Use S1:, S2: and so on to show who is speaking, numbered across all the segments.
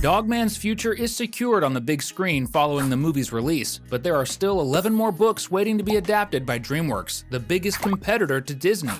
S1: Dogman's future is secured on the big screen following the movie's release, but there are still 11 more books waiting to be adapted by DreamWorks, the biggest competitor to Disney.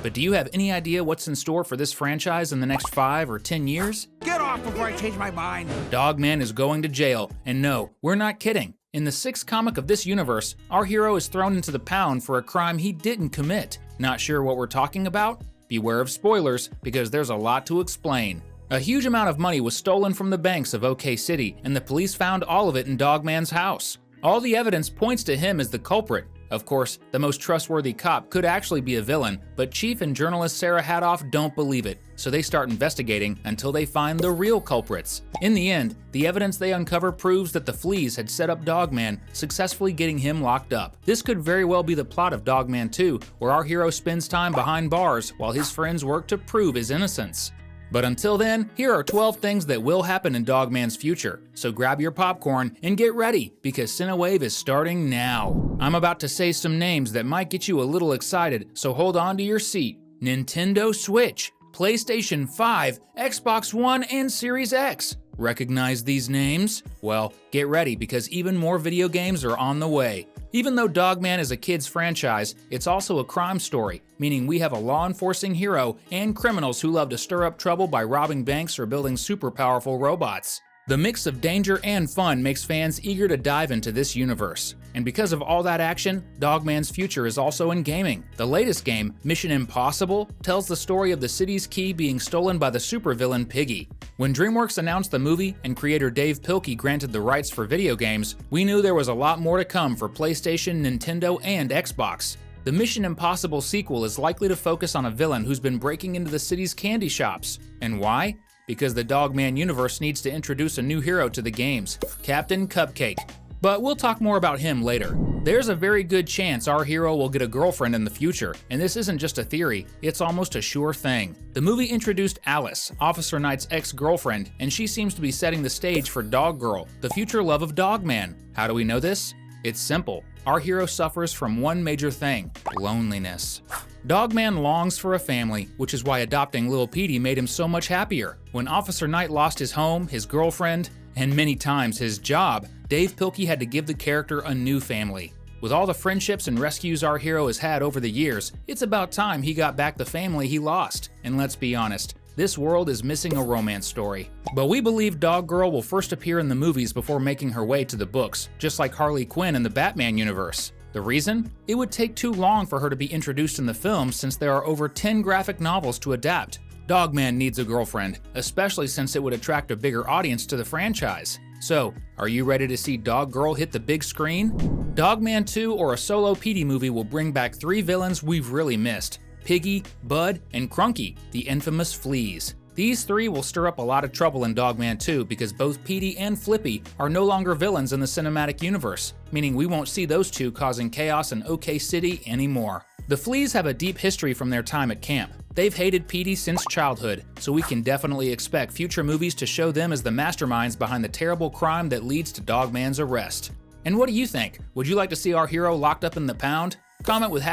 S1: But do you have any idea what's in store for this franchise in the next 5 or 10 years?
S2: Get off before I change my mind!
S1: Dogman is going to jail, and no, we're not kidding. In the 6th comic of this universe, our hero is thrown into the pound for a crime he didn't commit. Not sure what we're talking about? Beware of spoilers, because there's a lot to explain. A huge amount of money was stolen from the banks of OK City, and the police found all of it in Dogman's house. All the evidence points to him as the culprit. Of course, the most trustworthy cop could actually be a villain, but Chief and journalist Sarah Hadoff don't believe it, so they start investigating until they find the real culprits. In the end, the evidence they uncover proves that the Fleas had set up Dogman, successfully getting him locked up. This could very well be the plot of Dogman 2, where our hero spends time behind bars while his friends work to prove his innocence. But until then, here are 12 things that will happen in Dogman's future. So grab your popcorn and get ready, because Cinewave is starting now. I'm about to say some names that might get you a little excited, so hold on to your seat. Nintendo Switch, PlayStation 5, Xbox One, and Series X. Recognize these names? Well, get ready, because even more video games are on the way. Even though Dogman is a kid's franchise, it's also a crime story, meaning we have a law-enforcing hero and criminals who love to stir up trouble by robbing banks or building super powerful robots. The mix of danger and fun makes fans eager to dive into this universe. And because of all that action, Dogman's future is also in gaming. The latest game, Mission Impossible, tells the story of the city's key being stolen by the supervillain Piggy. When DreamWorks announced the movie and creator Dave Pilkey granted the rights for video games, we knew there was a lot more to come for PlayStation, Nintendo, and Xbox. The Mission Impossible sequel is likely to focus on a villain who's been breaking into the city's candy shops. And why? Because the Dogman universe needs to introduce a new hero to the games, Captain Cupcake. But we'll talk more about him later. There's a very good chance our hero will get a girlfriend in the future, and this isn't just a theory, it's almost a sure thing. The movie introduced Alice, Officer Knight's ex-girlfriend, and she seems to be setting the stage for Dog Girl, the future love of Dogman. How do we know this? It's simple. Our hero suffers from one major thing: loneliness. Dogman longs for a family, which is why adopting Lil Petey made him so much happier. When Officer Knight lost his home, his girlfriend, and many times his job, Dave Pilkey had to give the character a new family. With all the friendships and rescues our hero has had over the years, it's about time he got back the family he lost. And let's be honest, this world is missing a romance story. But we believe Dog Girl will first appear in the movies before making her way to the books, just like Harley Quinn in the Batman universe. The reason? It would take too long for her to be introduced in the films since there are over 10 graphic novels to adapt. Dogman needs a girlfriend, especially since it would attract a bigger audience to the franchise. So, are you ready to see Dog Girl hit the big screen? Dogman 2 or a solo Petey movie will bring back 3 villains we've really missed: Piggy, Bud, and Crunky, the infamous Fleas. These 3 will stir up a lot of trouble in Dogman 2 because both Petey and Flippy are no longer villains in the cinematic universe, meaning we won't see those 2 causing chaos in OK City anymore. The Fleas have a deep history from their time at camp. They've hated Petey since childhood, so we can definitely expect future movies to show them as the masterminds behind the terrible crime that leads to Dogman's arrest. And what do you think? Would you like to see our hero locked up in the pound? Comment with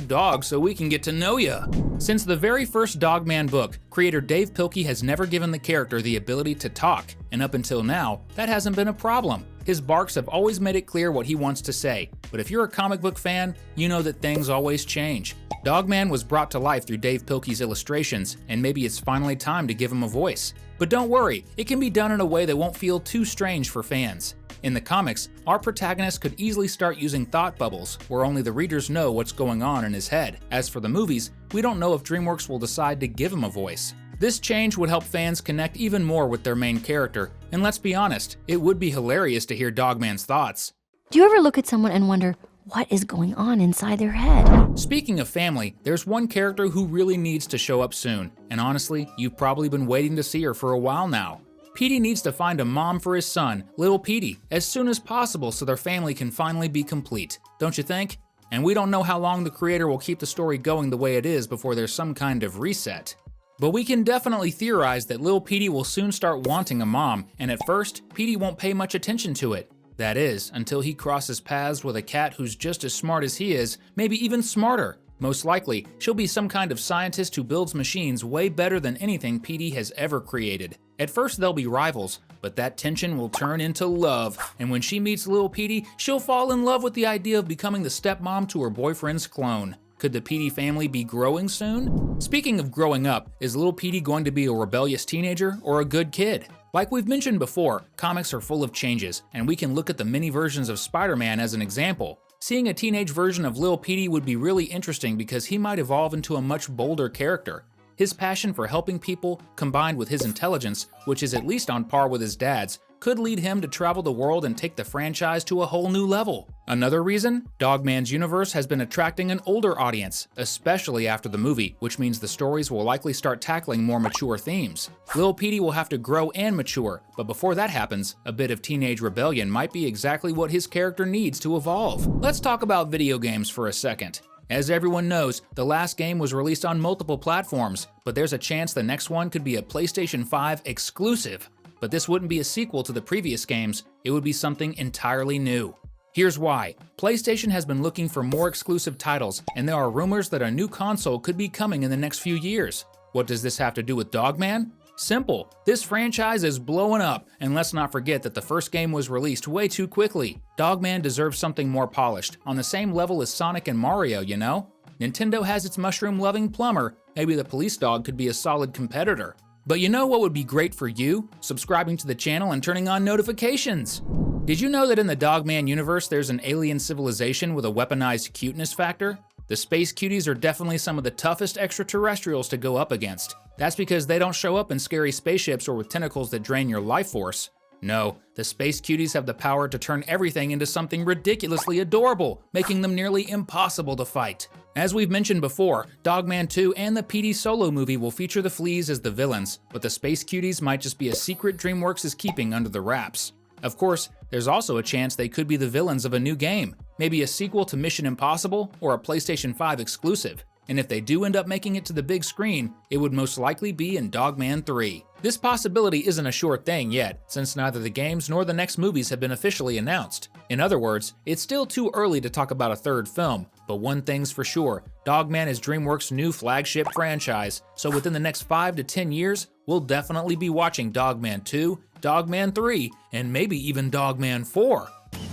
S1: #dog so we can get to know ya. Since the very first Dogman book, creator Dave Pilkey has never given the character the ability to talk, and up until now, that hasn't been a problem. His barks have always made it clear what he wants to say, but if you're a comic book fan, you know that things always change. Dogman was brought to life through Dave Pilkey's illustrations, and maybe it's finally time to give him a voice. But don't worry, it can be done in a way that won't feel too strange for fans. In the comics, our protagonist could easily start using thought bubbles, where only the readers know what's going on in his head. As for the movies, we don't know if DreamWorks will decide to give him a voice. This change would help fans connect even more with their main character, and let's be honest, it would be hilarious to hear Dogman's thoughts.
S3: Do you ever look at someone and wonder what is going on inside their head?
S1: Speaking of family, there's one character who really needs to show up soon, and honestly, you've probably been waiting to see her for a while now. Petey needs to find a mom for his son, little Petey, as soon as possible so their family can finally be complete. Don't you think? And we don't know how long the creator will keep the story going the way it is before there's some kind of reset. But we can definitely theorize that little Petey will soon start wanting a mom, and at first, Petey won't pay much attention to it. That is, until he crosses paths with a cat who's just as smart as he is, maybe even smarter. Most likely, she'll be some kind of scientist who builds machines way better than anything Petey has ever created. At first they'll be rivals, but that tension will turn into love, and when she meets Lil Petey, she'll fall in love with the idea of becoming the stepmom to her boyfriend's clone. Could the Petey family be growing soon? Speaking of growing up, is Lil Petey going to be a rebellious teenager or a good kid? Like we've mentioned before, comics are full of changes, and we can look at the mini versions of Spider-Man as an example. Seeing a teenage version of Lil Petey would be really interesting because he might evolve into a much bolder character. His passion for helping people, combined with his intelligence, which is at least on par with his dad's, could lead him to travel the world and take the franchise to a whole new level. Another reason? Dogman's universe has been attracting an older audience, especially after the movie, which means the stories will likely start tackling more mature themes. Lil Petey will have to grow and mature, but before that happens, a bit of teenage rebellion might be exactly what his character needs to evolve. Let's talk about video games for a second. As everyone knows, the last game was released on multiple platforms, but there's a chance the next one could be a PlayStation 5 exclusive. But this wouldn't be a sequel to the previous games, it would be something entirely new. Here's why. PlayStation has been looking for more exclusive titles, and there are rumors that a new console could be coming in the next few years. What does this have to do with Dogman? Simple. This franchise is blowing up, and let's not forget that the first game was released way too quickly. Dogman deserves something more polished, on the same level as Sonic and Mario, you know? Nintendo has its mushroom-loving plumber, maybe the police dog could be a solid competitor. But you know what would be great for you? Subscribing to the channel and turning on notifications. Did you know that in the Dogman universe there's an alien civilization with a weaponized cuteness factor? The space cuties are definitely some of the toughest extraterrestrials to go up against. That's because they don't show up in scary spaceships or with tentacles that drain your life force. No, the space cuties have the power to turn everything into something ridiculously adorable, making them nearly impossible to fight. As we've mentioned before, Dogman 2 and the Petey solo movie will feature the fleas as the villains, but the space cuties might just be a secret DreamWorks is keeping under the wraps. Of course, there's also a chance they could be the villains of a new game, maybe a sequel to Mission Impossible or a PlayStation 5 exclusive. And if they do end up making it to the big screen, it would most likely be in Dogman 3. This possibility isn't a sure thing yet, since neither the games nor the next movies have been officially announced. In other words, it's still too early to talk about a third film, but one thing's for sure, Dogman is DreamWorks' new flagship franchise, so within the next 5 to 10 years, we'll definitely be watching Dogman 2, Dogman 3, and maybe even Dogman 4.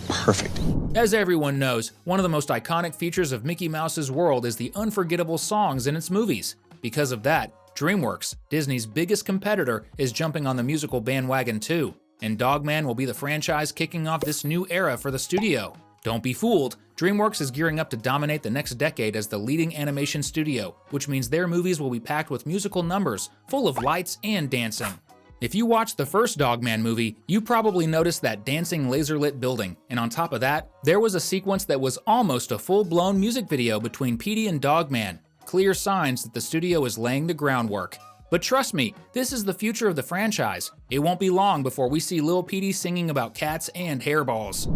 S2: Perfect.
S1: As everyone knows, one of the most iconic features of Mickey Mouse's world is the unforgettable songs in its movies. Because of that, DreamWorks, Disney's biggest competitor, is jumping on the musical bandwagon too, and Dogman will be the franchise kicking off this new era for the studio. Don't be fooled, DreamWorks is gearing up to dominate the next decade as the leading animation studio, which means their movies will be packed with musical numbers, full of lights and dancing. If you watched the first Dogman movie, you probably noticed that dancing laser-lit building, and on top of that, there was a sequence that was almost a full-blown music video between Petey and Dogman. Clear signs that the studio is laying the groundwork. But trust me, this is the future of the franchise. It won't be long before we see Lil Petey singing about cats and hairballs.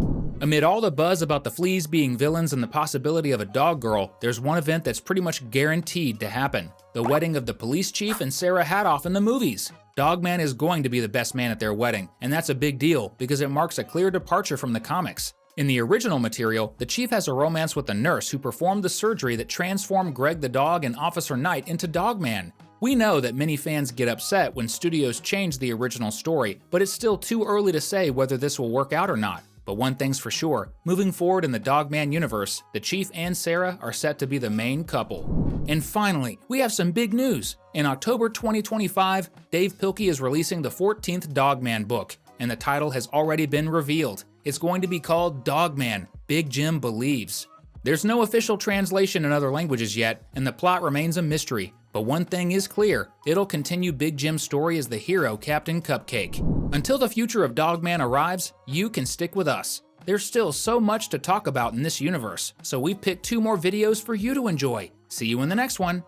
S1: Amid all the buzz about the fleas being villains and the possibility of a dog girl, there's one event that's pretty much guaranteed to happen. The wedding of the police chief and Sarah Hadoff in the movies. Dogman is going to be the best man at their wedding, and that's a big deal because it marks a clear departure from the comics. In the original material, the chief has a romance with the nurse who performed the surgery that transformed Greg the dog and Officer Knight into Dogman. We know that many fans get upset when studios change the original story, but it's still too early to say whether this will work out or not. But one thing's for sure, moving forward in the Dogman universe, the Chief and Sarah are set to be the main couple. And finally, we have some big news. In October 2025, Dave Pilkey is releasing the 14th Dogman book, and the title has already been revealed. It's going to be called Dogman: Big Jim Believes. There's no official translation in other languages yet, and the plot remains a mystery. But one thing is clear, it'll continue Big Jim's story as the hero Captain Cupcake. Until the future of Dogman arrives, you can stick with us. There's still so much to talk about in this universe, so we've picked 2 more videos for you to enjoy. See you in the next one.